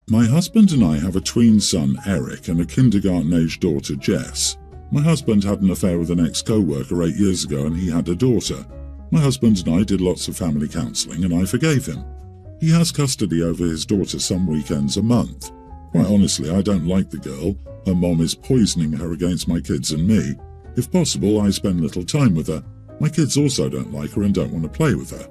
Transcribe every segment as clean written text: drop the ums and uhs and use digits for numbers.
My husband and I have a tween son, Eric, and a kindergarten-aged daughter, Jess. My husband had an affair with an ex-coworker 8 years ago and he had a daughter. My husband and I did lots of family counselling and I forgave him. He has custody over his daughter some weekends a month. Quite honestly, I don't like the girl. Her mom is poisoning her against my kids and me. If possible, I spend little time with her. My kids also don't like her and don't want to play with her.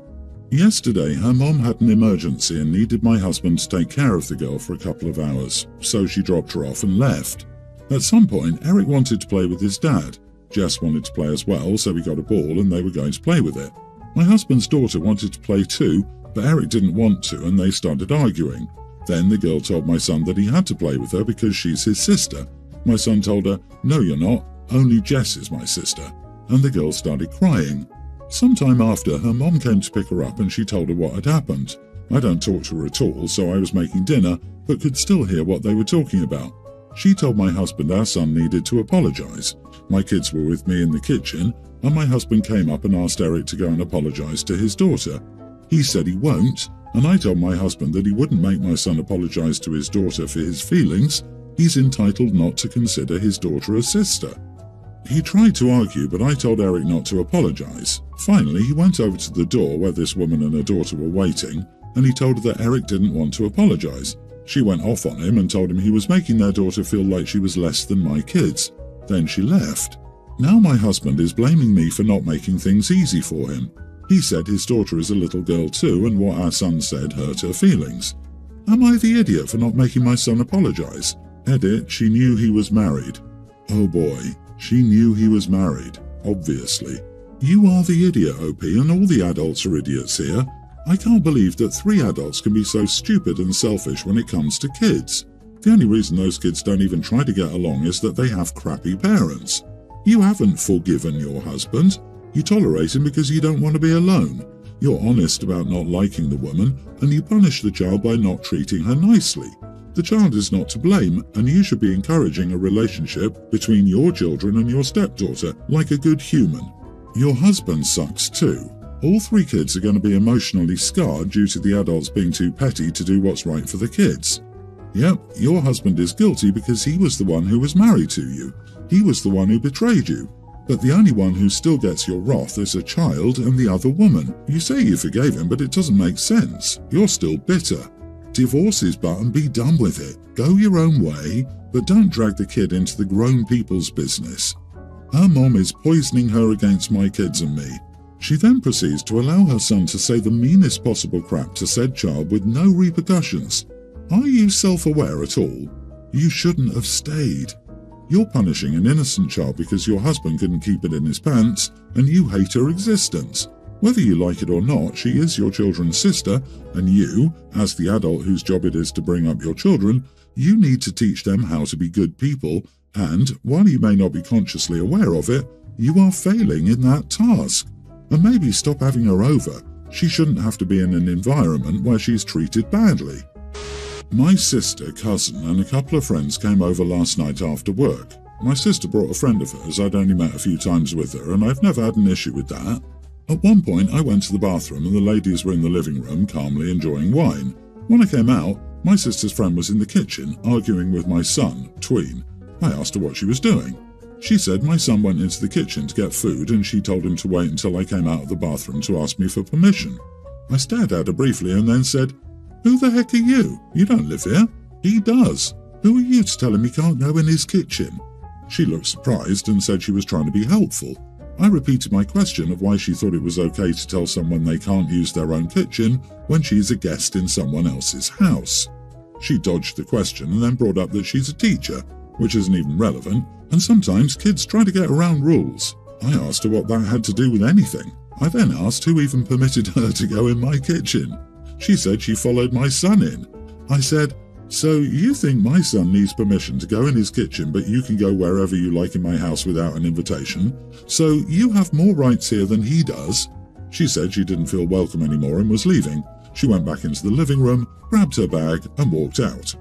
Yesterday, her mom had an emergency and needed my husband to take care of the girl for a couple of hours, so she dropped her off and left. At some point, Eric wanted to play with his dad. Jess wanted to play as well, so we got a ball and they were going to play with it. My husband's daughter wanted to play too, but Eric didn't want to and they started arguing. Then the girl told my son that he had to play with her because she's his sister. My son told her, "No, you're not. Only Jess is my sister." And the girl started crying. Sometime after, her mom came to pick her up and she told her what had happened. I don't talk to her at all, so I was making dinner, but could still hear what they were talking about. She told my husband our son needed to apologize. My kids were with me in the kitchen, and my husband came up and asked Eric to go and apologize to his daughter. He said he won't, and I told my husband that he wouldn't make my son apologize to his daughter for his feelings. He's entitled not to consider his daughter a sister. He tried to argue, but I told Eric not to apologize. Finally, he went over to the door where this woman and her daughter were waiting, and he told her that Eric didn't want to apologize. She went off on him and told him he was making their daughter feel like she was less than my kids. Then she left. Now my husband is blaming me for not making things easy for him. He said his daughter is a little girl too, and what our son said hurt her feelings. Am I the idiot for not making my son apologize? Edit, she knew he was married. Oh boy, she knew he was married, obviously. You are the idiot, OP, and all the adults are idiots here. I can't believe that 3 adults can be so stupid and selfish when it comes to kids. The only reason those kids don't even try to get along is that they have crappy parents. You haven't forgiven your husband. You tolerate him because you don't want to be alone. You're honest about not liking the woman, and you punish the child by not treating her nicely. The child is not to blame, and you should be encouraging a relationship between your children and your stepdaughter, like a good human. Your husband sucks too. All 3 kids are going to be emotionally scarred due to the adults being too petty to do what's right for the kids. Yep, your husband is guilty because he was the one who was married to you. He was the one who betrayed you. But the only one who still gets your wrath is a child and the other woman. You say you forgave him, but it doesn't make sense. You're still bitter. Divorce his butt and be done with it. Go your own way, but don't drag the kid into the grown people's business. Her mom is poisoning her against my kids and me. She then proceeds to allow her son to say the meanest possible crap to said child with no repercussions. Are you self-aware at all? You shouldn't have stayed. You're punishing an innocent child because your husband couldn't keep it in his pants, and you hate her existence. Whether you like it or not, she is your children's sister, and you, as the adult whose job it is to bring up your children, you need to teach them how to be good people, and, while you may not be consciously aware of it, you are failing in that task. And maybe stop having her over. She shouldn't have to be in an environment where she's treated badly. My sister, cousin, and a couple of friends came over last night after work. My sister brought a friend of hers I'd only met a few times with her, and I've never had an issue with that. At one point, I went to the bathroom and the ladies were in the living room calmly enjoying wine. When I came out, my sister's friend was in the kitchen arguing with my son, tween. I asked her what she was doing. She said my son went into the kitchen to get food and she told him to wait until I came out of the bathroom to ask me for permission. I stared at her briefly and then said, "Who the heck are you? You don't live here." "He does. Who are you to tell him he can't go in his kitchen?" She looked surprised and said she was trying to be helpful. I repeated my question of why she thought it was okay to tell someone they can't use their own kitchen when she's a guest in someone else's house. She dodged the question and then brought up that she's a teacher, which isn't even relevant, and sometimes kids try to get around rules. I asked her what that had to do with anything. I then asked who even permitted her to go in my kitchen. She said she followed my son in. I said, "So you think my son needs permission to go in his kitchen, but you can go wherever you like in my house without an invitation? So you have more rights here than he does?" She said she didn't feel welcome anymore and was leaving. She went back into the living room, grabbed her bag and walked out.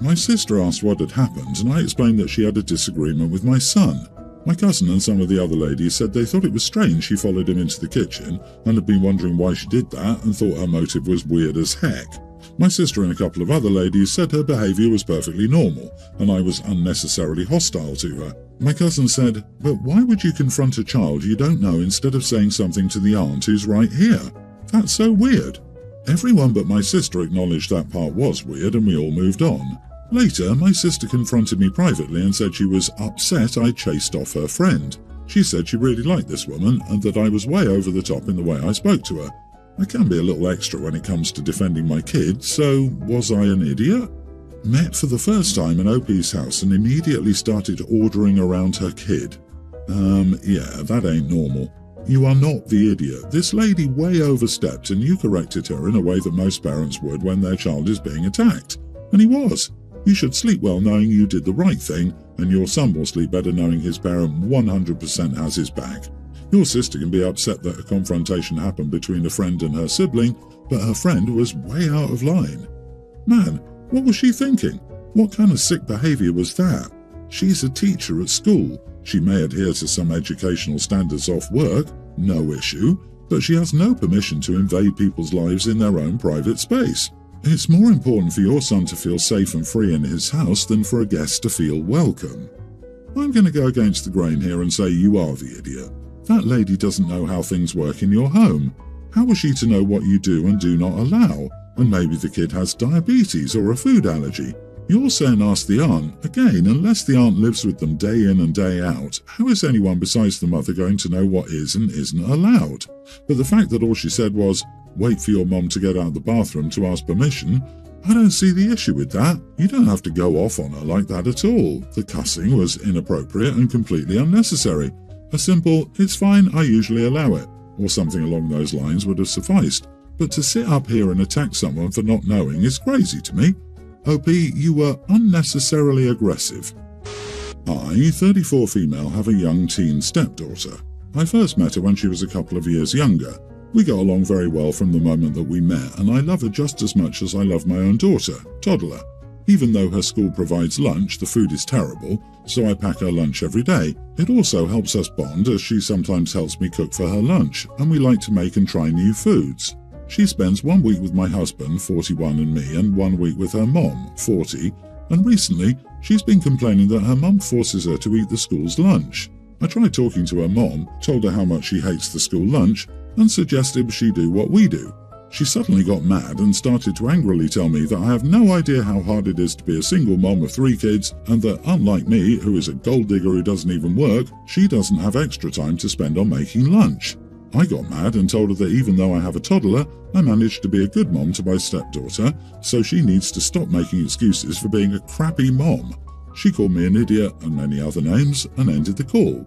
My sister asked what had happened, and I explained that she had a disagreement with my son. My cousin and some of the other ladies said they thought it was strange she followed him into the kitchen and had been wondering why she did that and thought her motive was weird as heck. My sister and a couple of other ladies said her behaviour was perfectly normal, and I was unnecessarily hostile to her. My cousin said, "But why would you confront a child you don't know instead of saying something to the aunt who's right here? That's so weird." Everyone but my sister acknowledged that part was weird, and we all moved on. Later, my sister confronted me privately and said she was upset I chased off her friend. She said she really liked this woman and that I was way over the top in the way I spoke to her. I can be a little extra when it comes to defending my kid, so was I an idiot? Met for the first time in OP's house and immediately started ordering around her kid. Yeah, that ain't normal. You are not the idiot. This lady way overstepped and you corrected her in a way that most parents would when their child is being attacked. And he was. You should sleep well knowing you did the right thing, and your son will sleep better knowing his parent 100% has his back. Your sister can be upset that a confrontation happened between a friend and her sibling, but her friend was way out of line. Man, what was she thinking? What kind of sick behaviour was that? She's a teacher at school. She may adhere to some educational standards off work, no issue, but she has no permission to invade people's lives in their own private space. It's more important for your son to feel safe and free in his house than for a guest to feel welcome. I'm going to go against the grain here and say you are the idiot. That lady doesn't know how things work in your home. How was she to know what you do and do not allow? And maybe the kid has diabetes or a food allergy. You're saying ask the aunt. Again, unless the aunt lives with them day in and day out, how is anyone besides the mother going to know what is and isn't allowed? But the fact that all she said was, "Wait for your mom to get out of the bathroom to ask permission," I don't see the issue with that. You don't have to go off on her like that at all. The cussing was inappropriate and completely unnecessary. A simple, "It's fine, I usually allow it," or something along those lines would have sufficed. But to sit up here and attack someone for not knowing is crazy to me. OP, you were unnecessarily aggressive. I, 34 female, have a young teen stepdaughter. I first met her when she was a couple of years younger. We got along very well from the moment that we met, and I love her just as much as I love my own daughter, toddler. Even though her school provides lunch, the food is terrible, so I pack her lunch every day. It also helps us bond as she sometimes helps me cook for her lunch, and we like to make and try new foods. She spends 1 week with my husband, 41, and me, and 1 week with her mom, 40, and recently she's been complaining that her mum forces her to eat the school's lunch. I tried talking to her mom, told her how much she hates the school lunch, and suggested she do what we do. She suddenly got mad and started to angrily tell me that I have no idea how hard it is to be a single mom of 3 kids, and that unlike me, who is a gold digger who doesn't even work, she doesn't have extra time to spend on making lunch. I got mad and told her that even though I have a toddler, I managed to be a good mom to my stepdaughter, so she needs to stop making excuses for being a crappy mom. She called me an idiot and many other names and ended the call.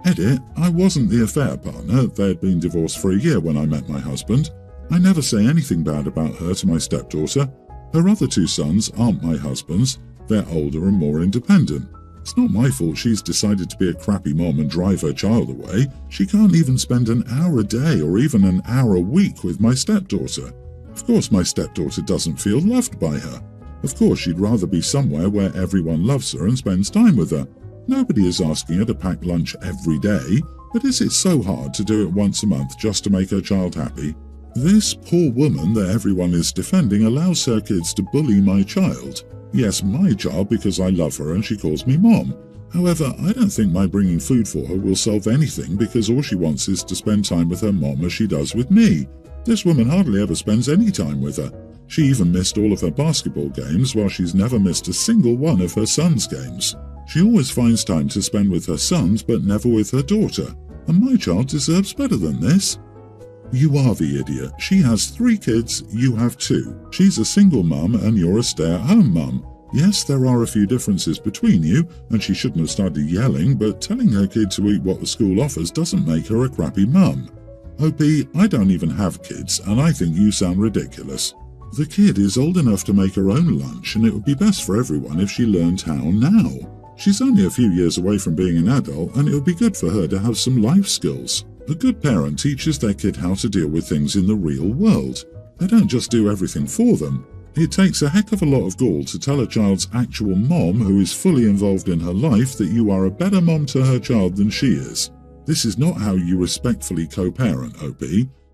Edit, I wasn't the affair partner. They had been divorced for a year when I met my husband. I never say anything bad about her to my stepdaughter. Her other 2 sons aren't my husband's. They're older and more independent. It's not my fault she's decided to be a crappy mom and drive her child away. She can't even spend an hour a day or even an hour a week with my stepdaughter. Of course my stepdaughter doesn't feel loved by her. Of course she'd rather be somewhere where everyone loves her and spends time with her. Nobody is asking her to pack lunch every day, but is it so hard to do it once a month just to make her child happy? This poor woman that everyone is defending allows her kids to bully my child. Yes, my child, because I love her and she calls me mom. However, I don't think my bringing food for her will solve anything because all she wants is to spend time with her mom as she does with me. This woman hardly ever spends any time with her. She even missed all of her basketball games while she's never missed a single one of her son's games. She always finds time to spend with her sons but never with her daughter. And my child deserves better than this. You are the idiot. She has 3 kids, you have 2. She's a single mum and you're a stay-at-home mum. Yes, there are a few differences between you, and she shouldn't have started yelling, but telling her kid to eat what the school offers doesn't make her a crappy mum. OP, I don't even have kids, and I think you sound ridiculous. The kid is old enough to make her own lunch, and it would be best for everyone if she learned how now. She's only a few years away from being an adult, and it would be good for her to have some life skills. A good parent teaches their kid how to deal with things in the real world. They don't just do everything for them. It takes a heck of a lot of gall to tell a child's actual mom who is fully involved in her life that you are a better mom to her child than she is. This is not how you respectfully co-parent, OP.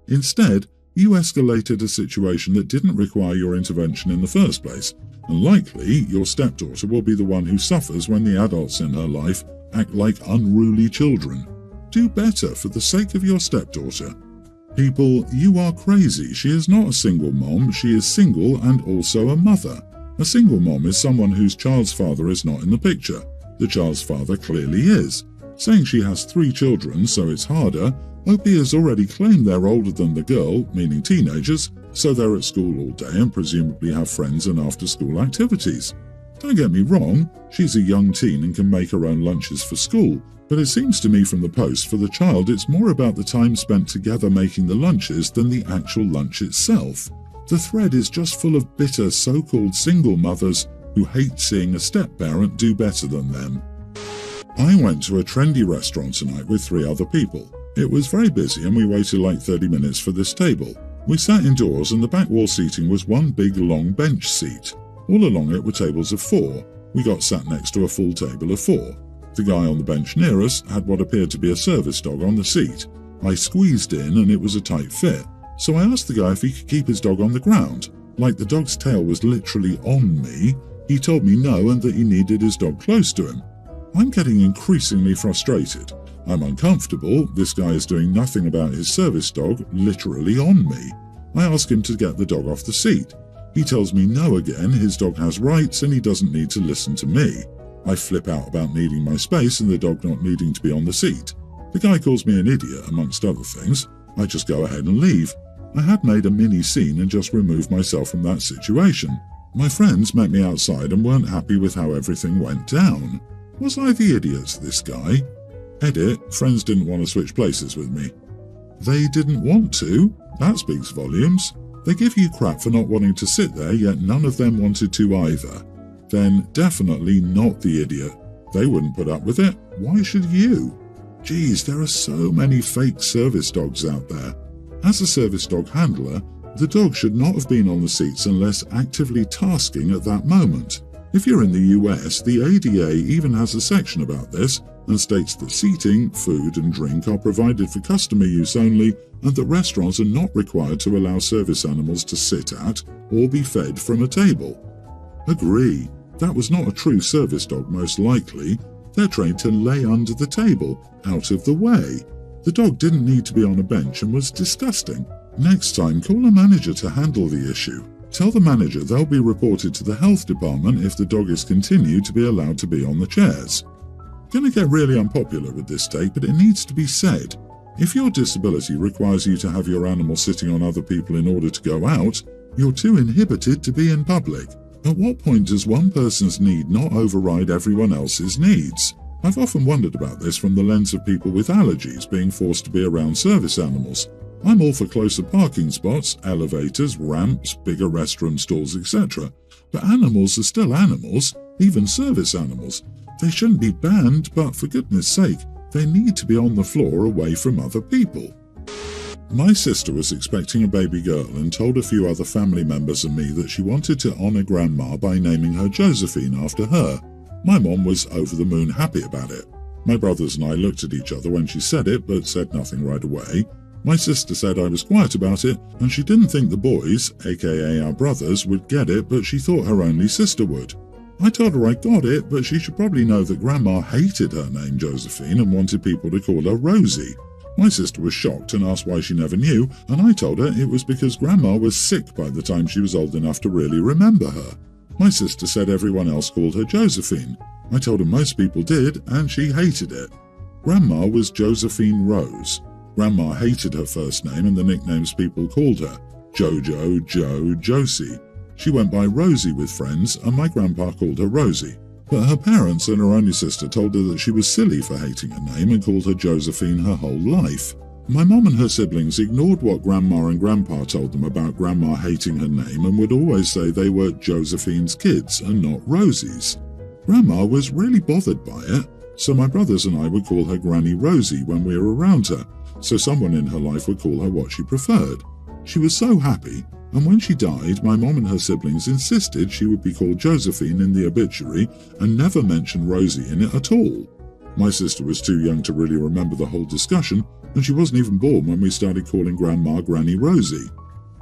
Instead, You escalated a situation that didn't require your intervention in the first place, and likely your stepdaughter will be the one who suffers when the adults in her life act like unruly children. Do better for the sake of your stepdaughter. People, you are crazy. She is not a single mom, she is single and also a mother. A single mom is someone whose child's father is not in the picture. The child's father clearly is. Saying she has 3 children, so it's harder. OP has already claimed they're older than the girl, meaning teenagers, so they're at school all day and presumably have friends and after-school activities. Don't get me wrong, she's a young teen and can make her own lunches for school, but it seems to me from the post for the child it's more about the time spent together making the lunches than the actual lunch itself. The thread is just full of bitter so-called single mothers who hate seeing a step-parent do better than them. I went to a trendy restaurant tonight with 3 other people. It was very busy and we waited like 30 minutes for this table. We sat indoors and the back wall seating was one big long bench seat. All along it were tables of 4. We got sat next to a full table of 4. The guy on the bench near us had what appeared to be a service dog on the seat. I squeezed in and it was a tight fit, so I asked the guy if he could keep his dog on the ground. Like the dog's tail was literally on me, he told me no and that he needed his dog close to him. I'm getting increasingly frustrated. I'm uncomfortable, this guy is doing nothing about his service dog literally on me. I ask him to get the dog off the seat. He tells me no again, his dog has rights and he doesn't need to listen to me. I flip out about needing my space and the dog not needing to be on the seat. The guy calls me an idiot, amongst other things. I just go ahead and leave. I had made a mini scene and just removed myself from that situation. My friends met me outside and weren't happy with how everything went down. Was I the idiot to this guy? Edit, friends didn't want to switch places with me. They didn't want to? That speaks volumes. They give you crap for not wanting to sit there, yet none of them wanted to either. Then definitely not the idiot. They wouldn't put up with it. Why should you? Geez, there are so many fake service dogs out there. As a service dog handler, the dog should not have been on the seats unless actively tasking at that moment. If you're in the US, the ADA even has a section about this and states that seating, food and drink are provided for customer use only and that restaurants are not required to allow service animals to sit at or be fed from a table. Agree. That was not a true service dog most likely. They're trained to lay under the table, out of the way. The dog didn't need to be on a bench and was disgusting. Next time, call a manager to handle the issue. Tell the manager they'll be reported to the health department if the dog is continued to be allowed to be on the chairs. Gonna get really unpopular with this take, but it needs to be said. If your disability requires you to have your animal sitting on other people in order to go out, you're too inhibited to be in public. At what point does one person's need not override everyone else's needs? I've often wondered about this from the lens of people with allergies being forced to be around service animals. I'm all for closer parking spots, elevators, ramps, bigger restroom stalls, etc. But animals are still animals, even service animals. They shouldn't be banned, but for goodness sake, they need to be on the floor away from other people. My sister was expecting a baby girl and told a few other family members and me that she wanted to honour Grandma by naming her Josephine after her. My mom was over the moon happy about it. My brothers and I looked at each other when she said it, but said nothing right away. My sister said I was quiet about it, and she didn't think the boys, aka our brothers, would get it, but she thought her only sister would. I told her I got it, but she should probably know that Grandma hated her name Josephine and wanted people to call her Rosie. My sister was shocked and asked why she never knew, and I told her it was because Grandma was sick by the time she was old enough to really remember her. My sister said everyone else called her Josephine. I told her most people did, and she hated it. Grandma was Josephine Rose. Grandma hated her first name and the nicknames people called her: Jojo, Joe, Josie. She went by Rosie with friends, and my grandpa called her Rosie. But her parents and her only sister told her that she was silly for hating her name and called her Josephine her whole life. My mom and her siblings ignored what Grandma and Grandpa told them about Grandma hating her name and would always say they were Josephine's kids and not Rosie's. Grandma was really bothered by it, so my brothers and I would call her Granny Rosie when we were around her, so someone in her life would call her what she preferred. She was so happy, and when she died, my mom and her siblings insisted she would be called Josephine in the obituary and never mention Rosie in it at all. My sister was too young to really remember the whole discussion, and she wasn't even born when we started calling Grandma Granny Rosie.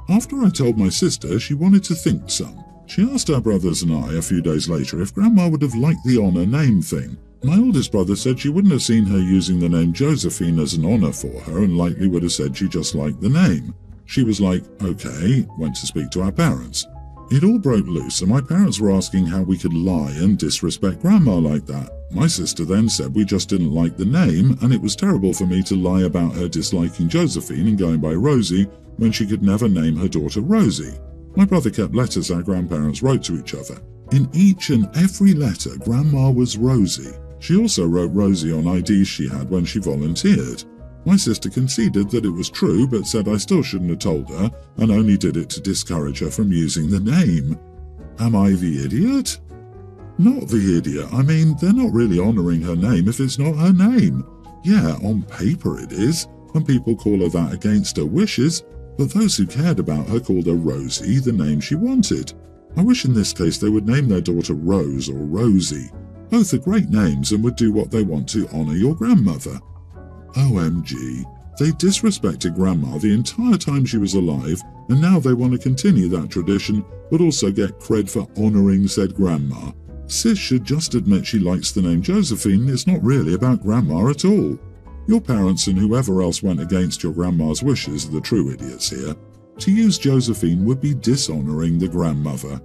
After I told my sister, she wanted to think some. She asked our brothers and I a few days later if Grandma would have liked the honour name thing. My oldest brother said she wouldn't have seen her using the name Josephine as an honour for her and likely would have said she just liked the name. She was like, okay, went to speak to our parents. It all broke loose and my parents were asking how we could lie and disrespect Grandma like that. My sister then said we just didn't like the name and it was terrible for me to lie about her disliking Josephine and going by Rosie when she could never name her daughter Rosie. My brother kept letters our grandparents wrote to each other. In each and every letter, Grandma was Rosie. She also wrote Rosie on IDs she had when she volunteered. My sister conceded that it was true, but said I still shouldn't have told her and only did it to discourage her from using the name. Am I the idiot? Not the idiot. I mean, they're not really honouring her name if it's not her name. Yeah, on paper it is, and people call her that against her wishes, but those who cared about her called her Rosie, the name she wanted. I wish in this case they would name their daughter Rose or Rosie. Both are great names and would do what they want to honour your grandmother. OMG, they disrespected Grandma the entire time she was alive, and now they want to continue that tradition, but also get cred for honouring said Grandma. Sis should just admit she likes the name Josephine. It's not really about Grandma at all. Your parents and whoever else went against your grandma's wishes are the true idiots here. To use Josephine would be dishonouring the grandmother.